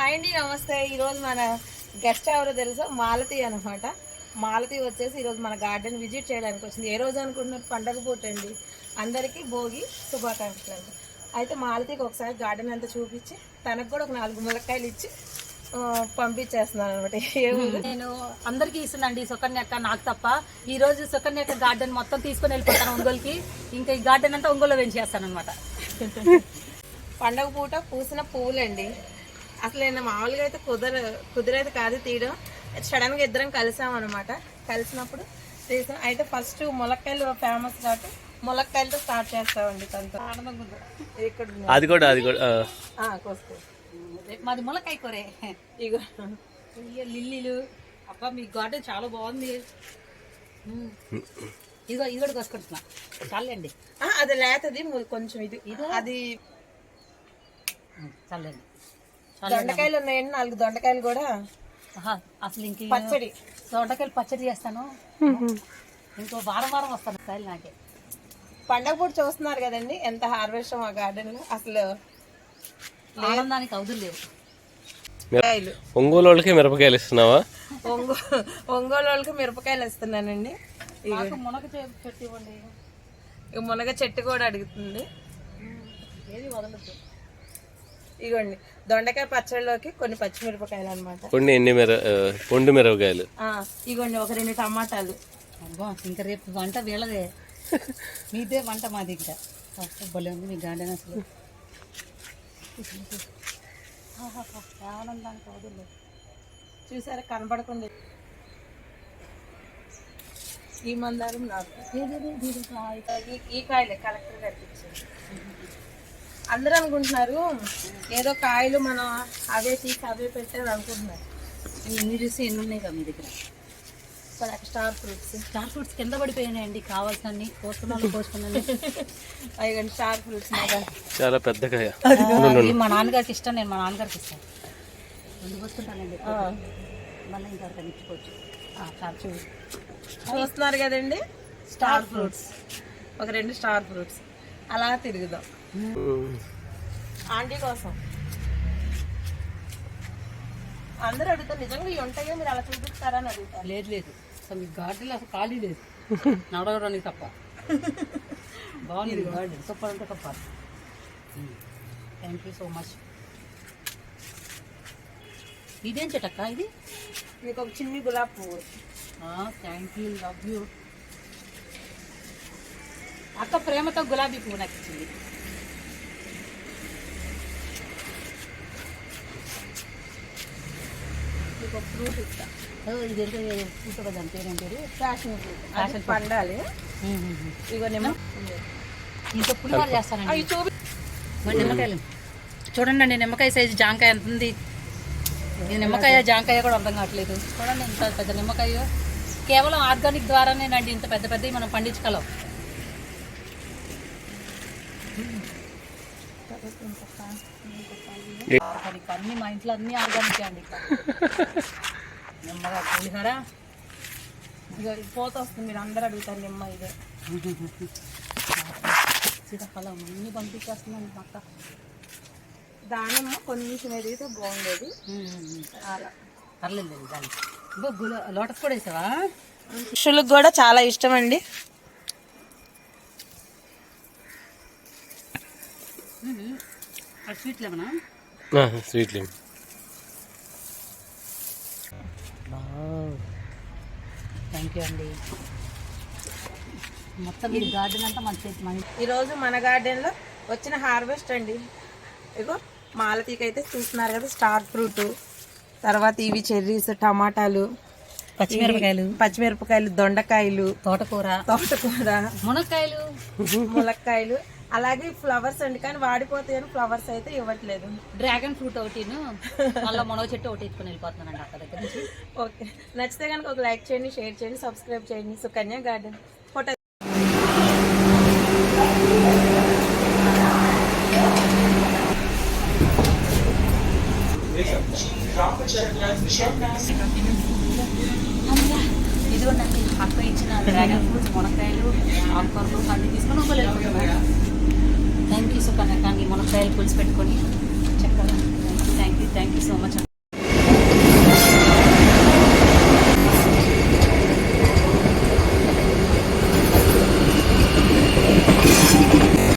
Hi అండి, నమస్తే. ఈరోజు మన గెస్ట్ ఎవరో తెలుసా? మాలతి అనమాట. మాలతి వచ్చేసి ఈరోజు మన గార్డెన్ విజిట్ చేయడానికి వచ్చింది. ఏ రోజు అనుకుంటున్నారు? పండగ పూట అండి. అందరికీ భోగి శుభాకాంక్షలు. అయితే మాలతికి ఒకసారి గార్డెన్ అంతా చూపించి తనకు కూడా ఒక 4 ములక్కాయలు ఇచ్చి పంపించేస్తున్నాను అనమాట. నేను అందరికీ ఇస్తున్నాండి సుకన్యక్క, నాకు తప్ప. ఈ రోజు సుకన్యక్క గార్డెన్ మొత్తం తీసుకుని వెళ్ళిపోతాను ఒంగోలుకి. ఇంకా ఈ గార్డెన్ అంతా ఒంగోలు పెంచేస్తాను అనమాట. పండగ పూట పూసిన పువ్వులండి. అసలు నేను మామూలుగా అయితే కుదిరేది కాదు తీయడం. సడన్ గా ఇద్దరం కలిసామన్నమాట. కలిసినప్పుడు తీసాం. అయితే ఫస్ట్ ములక్కాయలు ఫేమస్ కాబట్టి ములక్కాయలతో స్టార్ట్ చేస్తామండి. తనతో ఆనందంగా కోసుకో. మాది ములక్కాయ కూరే. ఇగో లిల్లీలు. అబ్బా మీ గార్డెన్ చాలా బాగుంది. ఇదిగో ఇది కూడా కోసుకుంటున్నా. చాలండి. అది లేతది కొంచెం. ఇది అది చాలండి. దొండకాయలు ఉన్నాయండి, 4 దొండకాయలు కూడా. అసలు ఇంక పచ్చడి, దొండకాయలు పచ్చడి చేస్తాను. ఇంకో వారం వస్తాను కాయలు నాకే. పండగ పూట చూస్తున్నారు కదండి ఎంత హార్వెస్ట్ మా గార్డెన్ లో. అసలు ఆనందానికి అవధులు లేవు. ఒంగోలు వాళ్ళకి మిరపకాయలు ఇస్తున్నావా? ఒంగోలు వాళ్ళకి మిరపకాయలు ఇస్తున్నానండి. మునగ చెట్టు ఇవ్వండి. మునగ చెట్టు కూడా అడుగుతుంది. ఏది వదలదు. ఇగోండి దొండకాయ పచ్చడిలోకి కొన్ని పచ్చిమిరపకాయలు అనమాట, కొన్ని పొండు మిరపకాయలు. ఇగోండి ఒక 2 టమాటాలు. అబ్బా ఇంకా రేపు వంట వీళ్ళదే. మీదే వంట మాది. ఇంకా భలే ఉంది మీ గార్డెన్ అసలు. ఆనందానికి అవధులు చూసారా కనబడకుండా. ఈ మందారం నాకు ఈ కాయలే కలెక్టర్ కట్టించారు. అందరూ అనుకుంటున్నారు ఏదో కాయలు మనం అవే తీసి అవే పెట్టారు అనుకుంటున్నారు. ఇన్ని చూసి ఎన్ని ఉన్నాయి కదా మీ దగ్గర. స్టార్ ఫ్రూట్స్ కింద పడిపోయినాయండి. కావాల్సినవి కోసుకున్నాను కోసుకున్నాను. అవి స్టార్ ఫ్రూట్స్ చాలా పెద్ద కాయ. మా నాన్నగారికి ఇష్టం, నేను మా నాన్నగారికి ఇస్తాను. 2 కోసుకుంటానండి. మళ్ళీ ఇంకా కనిపించుకోవచ్చు. చూస్తున్నారు కదండి స్టార్ ఫ్రూట్స్. ఒక 2 స్టార్ ఫ్రూట్స్ అలా తిరుగుదాం ఆంటీ కోసం. అందరూ అడుగుతారు నిజంగా ఇవి ఉంటాయో మీరు అలా చూపిస్తారని అడుగుతారు. లేదు అసలు మీ గార్డెన్ అసలు ఖాళీ లేదు నడవడానికి తప్ప. బాగుంది గార్డెన్, సూపర్ అంటే తప్ప. Thank you so much. ఇదేం చెట్టక్క ఇది? మీకు ఒక చిన్ని గులాబీ పువ్వు. Thank you, love you. అక్క ప్రేమతో గులాబీ పువ్వు నాకు ఇచ్చింది. మీకు ఒక ఫ్రూట్ ఇస్తా. ఇది ఫ్రూట్ కదా, దాని పేరు ఏం పేరు? Fashion fruit. పండాలి. ఇగో ఇంకో పులిహోర చేస్తానండి. నిమ్మకాయలు చూడండి అండి. నిమ్మకాయ సైజు జాంకాయ ఎంత ఉంది. ఇది నిమ్మకాయ జాంకాయ కూడా అర్థం కావట్లేదు. చూడండి ఇంత పెద్ద నిమ్మకాయ. కేవలం ఆర్గానిక్ ద్వారానేనండి ఇంత పెద్దవి మనం పండించగలం. అన్ని మా ఇంట్లో అన్ని ఆర్గానిక్ అండి. నిమ్మగా పులిహోర. ఇదిగో పోత వస్తుంది, మీరు అందరూ అడుగుతారు నిమ్మ. ఇదే సీతాఫలం అన్ని పంపించేస్తున్నాను పక్క. దానిమ్మ కొంచెం ఎదిగితే బాగుండేది. అలా పర్లేదు దాని. లోటస్ కూడా వేసావా? పక్షులకు కూడా చాలా ఇష్టం అండి. స్వీట్ లెమనా? Sweet lemon. థ్యాంక్ యూ అండి. మొత్తం ఈ గార్డెన్ అంతా మన ఈరోజు మన గార్డెన్లో వచ్చిన హార్వెస్ట్ అండి. ఇగో మాలతీకి అయితే చూస్తున్నారు కదా స్టార్ ఫ్రూట్, తర్వాత ఇవి చెర్రీస్, టమాటాలు, పచ్చిమిరపకాయలు, దొండకాయలు, తోటకూర, ములక్కాయలు, అలాగే ఫ్లవర్స్ అండి. కానీ వాడిపోతాయని ఫ్లవర్స్ అయితే ఇవ్వట్లేదు. డ్రాగన్ ఫ్రూట్ ఒకటిను, మళ్ళీ మునగ చెట్టు ఒకటి ఎత్తుకొని వెళ్ళిపోతున్నానండి అక్కడ దగ్గర నుంచి. ఓకే, నచ్చితే కనుక ఒక లైక్ చేయండి, షేర్ చేయండి, సబ్స్క్రైబ్ చేయండి. Sukanya garden photo. ఇదిగోండి అక్క ఇచ్చిన డ్రాగన్ ఫ్రూట్స్, మునక్కాయలు, ఆకుకూరలు అన్ని తీసుకొని వెళ్ళిపోతున్నాను. థ్యాంక్ యూ సుకన్యక్క. మునక్కాయలు పులుసు పెట్టుకొని చక్కగా. Thank you. So much.